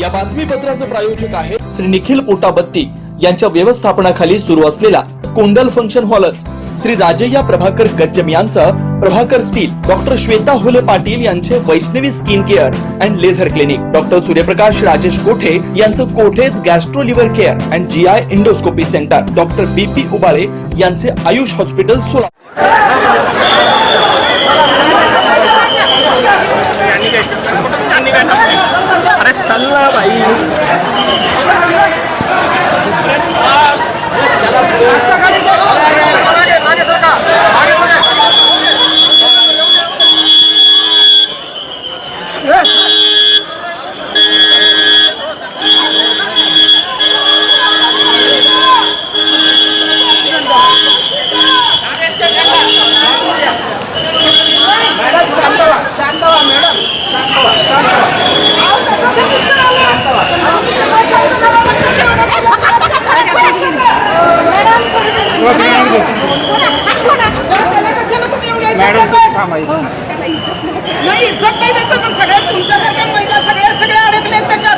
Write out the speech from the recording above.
या बातमीपत्राचे प्रायोजक आहे श्री निखिल पोटाबत्ती यांच्या व्यवस्थापनाखाली सुरू असलेला कोंडल फंक्शन हॉलच, श्री राजय्या प्रभाकर गज्जम यांचं प्रभाकर स्टील, डॉक्टर श्वेता होले पाटील यांचे Vaishnavi skin care and laser clinic, doctor Suryaprakash Rajesh Kothe यांचं Kothe's gastro liver care and GI endoscopy centre, doctor BP Ubale यांचे आयुष हॉस्पिटल सोलापूर। अरे चल ना भाई, मॅडम नाही इज्जत नाही देत पण सगळ्या तुमच्यासारख्या महिला सगळ्या अडकलेत त्याच्यात।